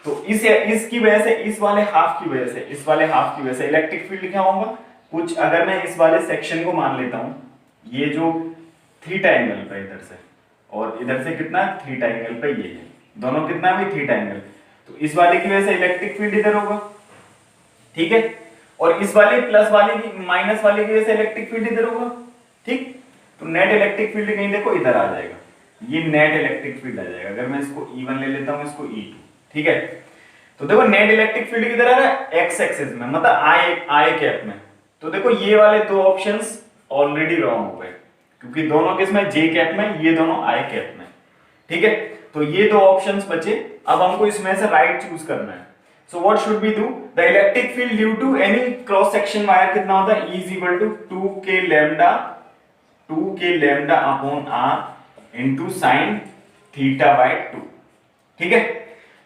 तो इसकी वजह से, इस वाले हाफ की वजह से, इस वाले हाफ की वजह से इलेक्ट्रिक फील्ड क्या होगा, कुछ अगर मैं इस वाले सेक्शन को मान लेता हूं, ये जो थीटा एंगल पे इधर से और इधर से कितना थीटा एंगल पे, ये है दोनों कितना है थीटा एंगल, तो इस वाले की वजह से इलेक्ट्रिक फील्ड इधर होगा, ठीक है, और इस वाले प्लस वाले की माइनस वाले की वजह से इलेक्ट्रिक फील्ड इधर होगा, ठीक। तो नेट इलेक्ट्रिक फील्ड कहीं देखो इधर आ जाएगा, ये नेट इलेक्ट्रिक फील्ड आ जाएगा। अगर मैं इसको E1 ले लेता हूं, इसको E2, ठीक है, तो देखो नेट इलेक्ट्रिक फील्ड किधर आ रहा है, एक्स एक्सिस में, मतलब आई कैप में। तो देखो ये वाले दो ऑप्शंस ऑलरेडी रॉन्ग हो गए, क्योंकि दोनों किसमें, जे कैप में, ये दोनों आई कैप में, ठीक है। तो ये दो ऑप्शंस बचे, अब हमको इसमें से राइट चूज करना है। So what should we do, the electric field due to any cross section wire कितना होता है, E is equal to 2k lambda upon r into sin θ/2, ठीक है।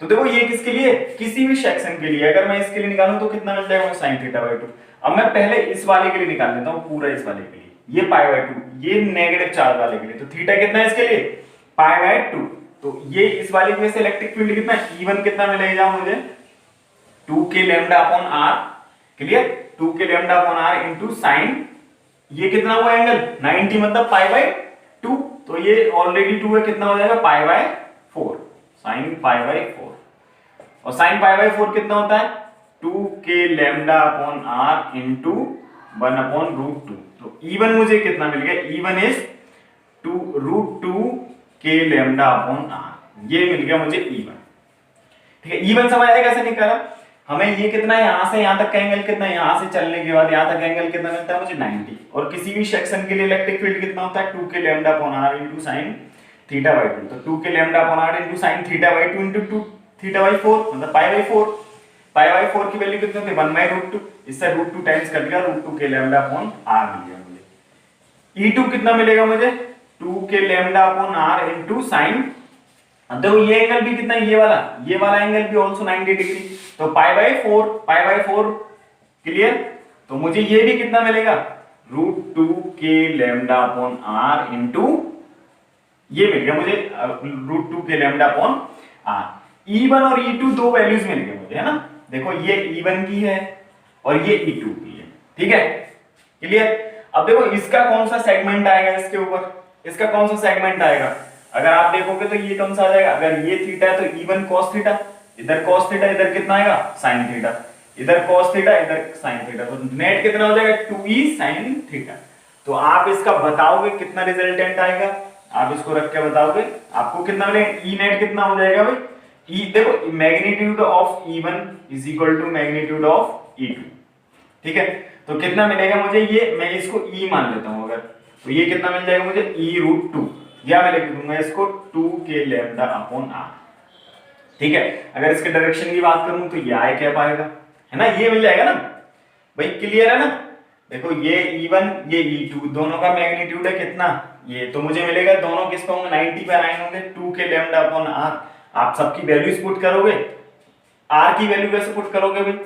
तो देखो ये किसके लिए, किसी भी सेक्शन के लिए, अगर मैं इसके लिए निकालूं तो कितना मिल जाएगा, sin θ/2। अब मैं पहले इस वाले के लिए निकाल लेता हूं, पूरा इस वाले के लिए, ये π/2, ये नेगेटिव चार्ज वाले के लिए, तो थीटा कितना है इसके लिए, π/2। तो ये इस वाले की वजह से इलेक्ट्रिक फील्ड कितना, E1 कितना मिलेगा मुझे, 2k lambda upon r, clear, 2k lambda upon r into sin, ये कितना हुआ एंगल 90, मतलब π/2, तो ये ऑलरेडी 2 है, कितना हो जाएगा π/4, sin π/4, और sin π/4 कितना होता है 2k lambda upon r into 1 upon √2। तो E1 मुझे कितना मिल गया, E1 is √2k lambda upon r, ये मिल गया मुझे E1, ठीक है। E1 समझ आया कैसे निकाला, हमें ये कितना है, यहां से यहां तक का एंगल कितना है, यहां से चलने के बाद यहां तक एंगल कितना मिलता है मुझे 90, और किसी भी सेक्शन के लिए इलेक्ट्रिक फील्ड कितना होता है 2k lambda upon r into sin θ/2। तो 2k lambda upon r into sin θ/2 into θ/4, मतलब π/4 की वैल्यू कितनी होती है 1/√2, इससे √2 टाइम्स कर दिया, √2k लैम्डा अपॉन r मिल गया मुझे। E2 कितना मिलेगा मुझे, 2k lambda upon r into sin, देखो ये एंगल भी कितना है, ये वाला एंगल भी आल्सो 90 डिग्री, तो π/4 क्लियर। तो मुझे ये भी कितना मिलेगा, √2k lambda upon r into, ये मिल गया मुझे √2k lambda upon r। E1 और E2 दो वैल्यूज मिल गए मुझे, है ना, देखो ये E1 की है और ये E2 की है, ठीक है, क्लियर। अब देखो इसका कौन सा सेगमेंट आएगा, इसके ऊपर इसका कौन सा सेगमेंट आएगा, अगर आप देखोगे तो ये कौन सा आ जाएगा, अगर ये थीटा है तो E1 cos थीटा, इधर cos थीटा, इधर कितना आएगा sin थीटा, इधर cos थीटा, इधर sin थीटा, तो नेट कितना हो जाएगा 2e sin थीटा। तो आप इसका बताओगे कितना रिजल्टेंट आएगा, आप इसको रख के बताओगे, आपको कितना मिलेगा, E नेट कितना हो जाएगा भाई, E देखो magnitude of E1 is equal to magnitude of E2, ठीक है, तो कितना मिलेगा मुझे, ये मैं इसको ई मान लेता हूं अगर, तो ये कितना मिल जाएगा मुझे e√2, या मैं लिख दूंगा इसको 2k लैम्डा अपॉन r। ठीक है, अगर इसके डायरेक्शन की बात करूं तो ये आई कैप आएगा, है ना, ये मिल जाएगा ना भाई, क्लियर है ना। देखो ये E1 ये E2 दोनों का मैग्नीट्यूड है कितना, ये तो मुझे मिलेगा, दोनों किस पे होंगे 90 पे अलाइन होंगे, 2k लैम्डा अपॉन r। आप सबकी वैल्यूज पुट करोगे, r की वैल्यू कैसे पुट करोगे भाई,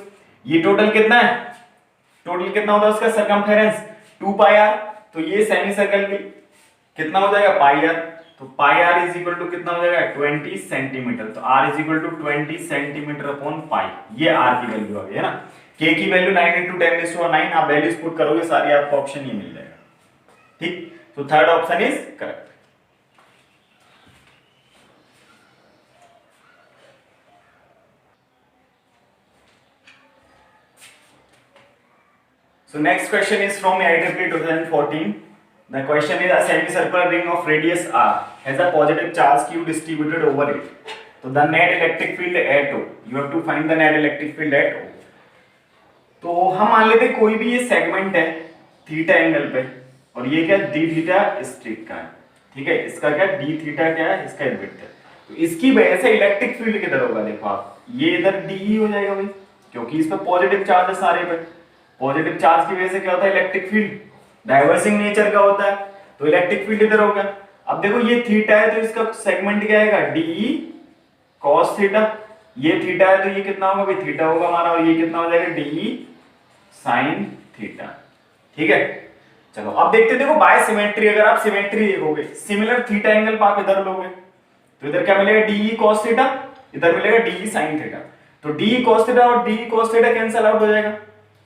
ये टोटल कितना है, टोटल कितना होता है उसका सर्कमफेरेंस 2 पाई r, तो ये सेमी सर्कल की कितना हो जाएगा पाई r, तो pi r is equal to कितना हो जाएगा 20 सेंटीमीटर, तो r is equal to 20 centimetre upon pi, ये r की वैल्यू आ गई है ना। k की वैल्यू 9 × 10⁻⁹, आप वैल्यूज पुट करोगे सारी, आपको ऑप्शन ये मिल जाएगा। ठीक, तो third option is correct. So next question is from IEEE 2014. The question is, a semicircular ring of radius r has a positive charge q distributed over it. So the net electric field at O. You have to find the net electric field at O. तो हम मान लेते हैं कोई भी ये segment है theta angle पे, और ये क्या डी थीटा स्ट्रिप का है, ठीक है, इसका क्या डी थीटा क्या है, इसका विड्थ है, तो इसकी वजह से इलेक्ट्रिक फील्ड किधर होगा, देखो आप ये इधर डी हो जाएगा भाई, क्योंकि इस पे पॉजिटिव चार्ज है सारे पे, पॉजिटिव चार्ज की वजह से क्या होता है इलेक्ट्रिक फील्ड डाइवर्सिंग नेचर का होता है, तो इलेक्ट्रिक फील्ड इधर हो गया। अब देखो ये थीटा है तो इसका सेगमेंट क्या आएगा डी कॉस थीटा, ये थीटा है तो ये कितना होगा भाई थीटा होगा हमारा, और ये कितना हो जाएगा डी साइन थीटा। ठीक है, चलो अब देखते, देखो बाय सिमेट्री, अगर आप सिमेट्री देखोगे सिमिलर थीटा एंगल आप इधर लोगे तो इधर क्या मिलेगा डी कॉस थीटा, इधर मिलेगा डी साइन थीटा, तो डी कॉस थीटा और D cos theta cancel out हो जाएगा,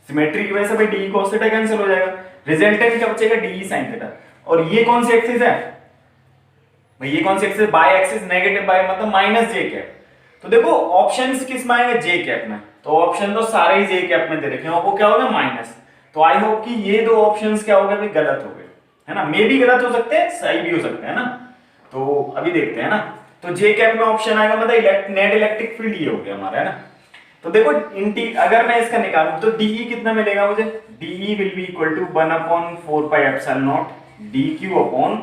सिमेट्री की वजह से भाई डी cos थीटा कैंसिल हो जाएगा, रिजल्टेंट क्या बचेगा डी sin थीटा। और ये कौन सी एक्सिस है भाई, ये कौन सी axis, y axis negative y मतलब माइनस जे कैप, तो देखो ऑप्शंस किस में आएंगे जे कैप में, तो ऑप्शन तो सारे ही जे कैप में दे रखे हैं, वो क्या हो गया माइनस, तो आई होप कि ये दो ऑप्शंस क्या हो गए भाई गलत हो गए, है ना, मे भी गलत हो सकते हैं सही भी हो सकते हैं ना, तो अभी देखते हैं ना, तो जे कैप में ऑप्शन आएगा मतलब नेट इलेक्ट्रिक फील्ड ये हो गया हमारा, है ना। तो देखो अगर मैं इसका निकालूं तो dE कितना मिलेगा मुझे, dE will be equal to 1/4 pi epsilon naught dq upon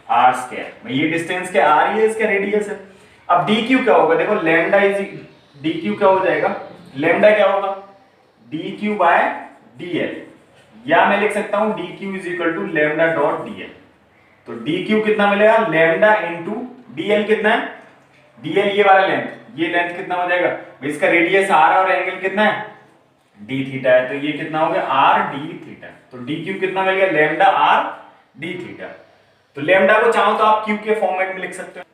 r square, भाई ये डिस्टेंस क्या r ही है, इसका रेडियस है। अब dq क्या होगा, देखो लैम्डा इज dq क्या हो जाएगा, लैम्डा क्या होगा dq बाय dl, या मैं लिख सकता हूं dq is equal to lambda dot dl, तो dq कितना मिलेगा लैम्डा इनटू dl कितना है, dl ये वाला लेंथ, ये लेंथ कितना हो जाएगा, इसका रेडियस r है और एंगल कितना है d थीटा है, तो ये कितना हो गया r d थीटा, तो dq कितना मिल गया लैम्डा r d थीटा, तो लैम्डा को चाहो तो आप q के फॉर्मेट में लिख सकते हो।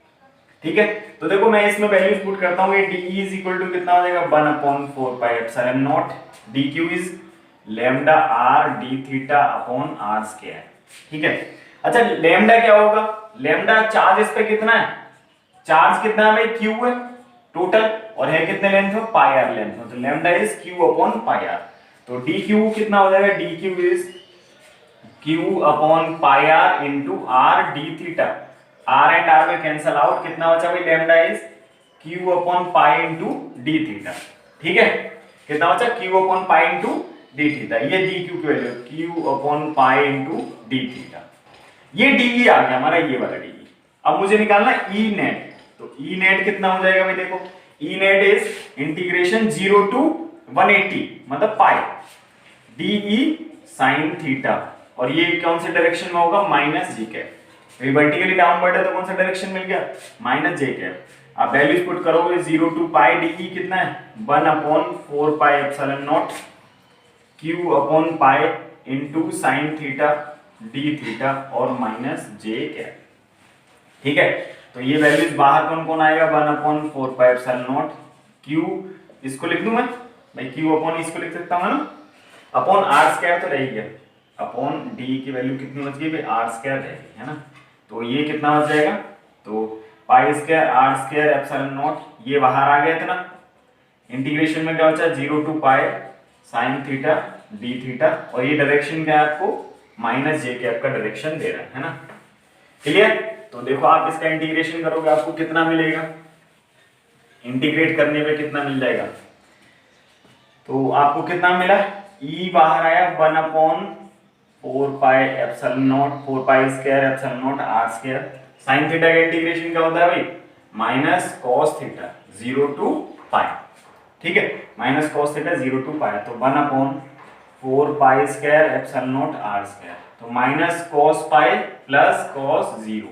ठीक है, तो देखो मैं इसमें वैल्यूज पुट करता हूं, ये dE इज इक्वल टू कितना हो जाएगा 1/4 pi epsilon naught, dq is lambda r d theta upon r square. ठीक है, अच्छा लैम्डा क्या होगा, लैम्डा चार्ज इस पे कितना है, चार्ज कितना है भाई q है टोटल, और है कितने लेंथ में पाई आर लेंथ में, तो lambda is q upon pi R, तो dq कितना हो जाएगा dq is q upon pi R into r d theta, r and r में कैंसिल आउट, कितना बचा भाई lambda is q upon pi into d theta. ठीक है, कितना बचा q upon pi into d theta, ये dq की value q upon pi into d theta, ये dE आ गया हमारा ये वाला dE। अब मुझे निकालना E नेट, तो E नेट कितना हो जाएगा भाई, देखो E net is integration 0 to 180 मतलब पाई dE sin थीटा, और ये कौन से डायरेक्शन में होगा minus J cap, vertically downward है तो कौन सा डायरेक्शन मिल गया माइनस जे कैप। आप वैल्यूज पुट करोगे 0 टू पाई dE कितना है 1/4 pi epsilon naught q upon pi into sin theta d theta और माइनस जे कैप। ठीक है, तो ये वैल्यूज बाहर कौन कौन आएगा 1/4 पाई एप्सिलॉन नॉट q, इसको लिख दूं मैं भाई q अपॉन इसको लिख सकता हूं ना, अपॉन r स्क्वायर तो रह गया, अपॉन d की वैल्यू कितनी बच गई भाई r स्क्वायर रह गई, है ना, तो ये कितना बच जाएगा, तो pi square r square epsilon not, ये बाहर आ गया इतना, इंटीग्रेशन में क्या बचा 0 to pi sin theta d theta, और ये डायरेक्शन क्या है आपको माइनस जे कैप का डायरेक्शन दे रहा है ना। क्लियर, तो देखो आप इसका इंटीग्रेशन करोगे आपको कितना मिलेगा, इंटीग्रेट करने पे कितना मिल जाएगा, तो आपको कितना मिला ई बाहर आया 1/4 pi epsilon not 4 pi square epsilon not R square. Sine theta का इंटीग्रेशन क्या होता है भाई, minus cos theta 0 to pi, ठीक है, minus cos theta 0 to pi, तो 1/4 pi square epsilon not R square, तो minus cos pi plus cos 0,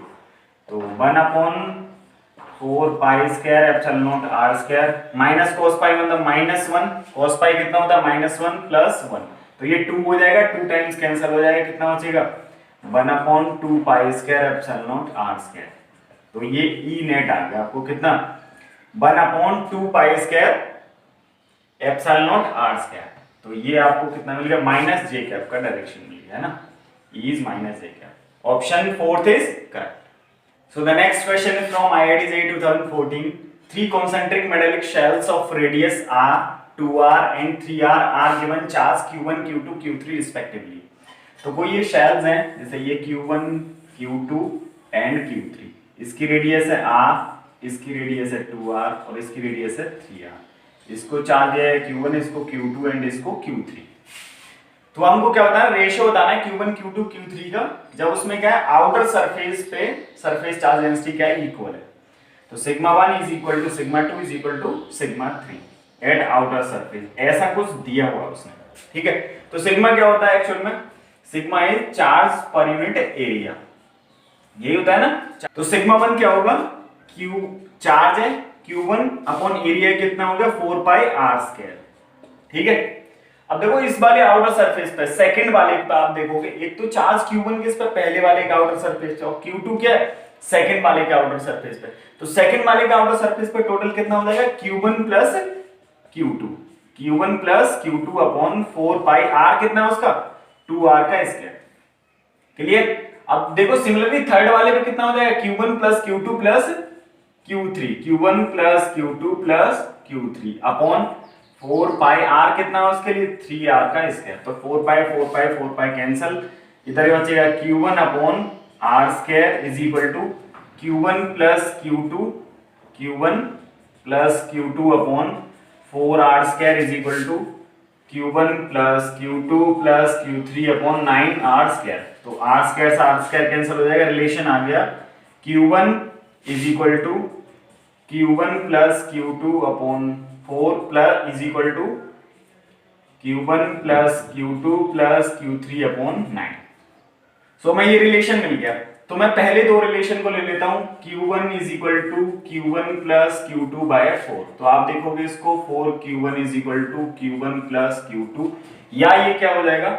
तो 1/4 pi square epsilon not R square, minus cos pi मतलब -1, कॉस पाई कितना होता है -1 plus 1, तो ये 2 हो जाएगा, 2 टाइम्स कैंसिल हो जाएगा, कितना बचेगा 1/2 pi square epsilon not R square, तो ये ई नेट आ गया आपको कितना 1/2 pi square epsilon not R square, तो ये आपको कितना मिल गया माइनस जे कैप का डायरेक्शन मिल गया है ना, E is minus J cap, option fourth is correct. So the next question is from IIT JEE 2014. 3 concentric metallic shells of radius r, 2r and 3r are given charge q1, q2, q3 respectively. तो कोई ये shells हैं, जैसे ये q1, q2 and q3. इसकी radius है r, इसकी radius है 2r और इसकी रेडियस है 3r. इसको चार्ज है q1, इसको q2 and इसको q3. तो हमको क्या बताना है, रेशियो बताना है q1, q2, q3 का, जब उसमें क्या है आउटर सरफेस पे सरफेस चार्ज डेंसिटी क्या है इक्वल है, तो sigma 1 is equal to sigma 2 is equal to sigma 3 at outer surface, ऐसा कुछ दिया हुआ उसने, ठीक है। तो सिग्मा क्या होता है एक्चुअल में, sigma is charge per unit area, यही होता है ना। तो सिग्मा 1 क्या होगा, q चार्ज है q1 अपॉन एरिया कितना हो गया 4 पाई r स्क्वायर, ठीक है। अब देखो इस वाले आउटर सरफेस पे सेकंड वाले पे आप देखोगे, एक तो चार्ज q1 किस पे पहले वाले के आउटर सरफेस पे और q2 क्या है सेकंड वाले के आउटर सरफेस पे, तो सेकंड वाले के आउटर सरफेस पे टोटल कितना हो जाएगा q1 प्लस q2 अपॉन 4 पाई r कितना है उसका 2r का स्क्वायर, क्लियर। अब देखो सिमिलरली थर्ड वाले पे कितना हो जाएगा q1 plus q2 plus q3 upon 4 पाई r कितना है उसके लिए 3r का स्क्वायर, तो 4 पाई कैंसिल, इधर बचेगा q1 upon r square is equal to q1 plus q2 upon 4r square is equal to q1 plus q3 upon 9r square, तो r square से r स्क्वायर कैंसिल हो जाएगा, relation आ गया q1 is equal to q1 plus q2 upon 4 plus is equal to q1 plus q3 upon 9। So मैं ये relation मिल गया, तो मैं पहले दो रिलेशन को ले लेता हूं, q1 is equal to q1 plus q2 by 4, तो आप देखोगे इसको 4q1 is equal to q1 plus q2, या ये क्या हो जाएगा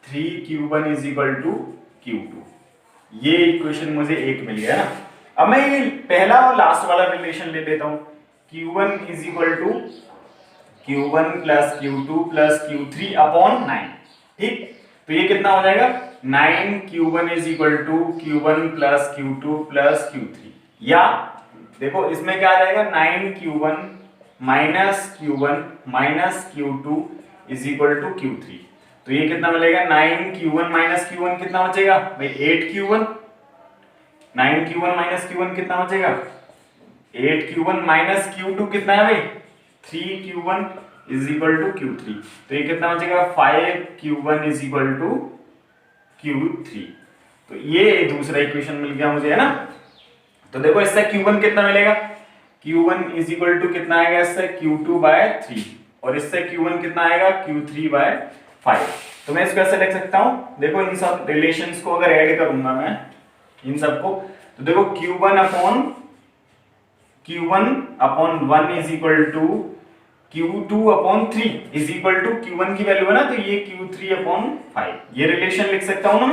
3q1 is equal to q2, ये इक्वेशन मुझे एक मिल गया ना। अब मैं ये पहला और लास्ट वाला रिलेशन ले लेता हूं, q1 is equal to q1 plus q2 plus q3 upon 9, ठीक, तो ये कितना हो जाएगा 9q1 is equal to q1 plus q2 plus q3, या देखो इसमें क्या आ जाएगा 9q1 minus q2 is equal to q3, तो ये कितना मिलेगा 9q1 माइनस q1 कितना बचेगा भाई 8q1, 9q1 माइनस q1 कितना बचेगा 8q1 माइनस q2 कितना है भाई 3q1 is equal to q3, तो ये कितना बचेगा 5q1 is equal to q3, तो ये दूसरा इक्वेशन मिल गया मुझे है ना। तो देखो इससे q1 कितना मिलेगा, q1 इज इक्वल टू कितना आएगा इससे q2 बाय 3, और इससे q1 कितना आएगा q3 बाय 5, तो मैं इसको ऐसे लिख सकता हूं, देखो इन सब रिलेशंस को अगर ऐड करूंगा मैं इन सबको, तो देखो q1 upon 1 is equal to q2 upon 3 is equal to q1 की वैल्यू है ना, तो ये q3 अपॉन 5, ये रिलेशन लिख सकता हूं ना,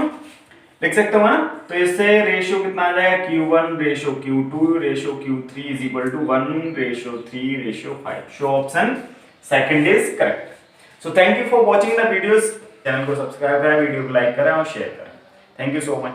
लिख सकता हूं ना। तो इससे रेशियो कितना आ जाएगा q1 ratio q2 ratio q3 is equal to 1 ratio 3 ratio 5, so option second is correct. So thank you for watching the videos, channel को सब्सक्राइब करें, वीडियो को लाइक करें और शेयर करें, थैंक यू सो मच।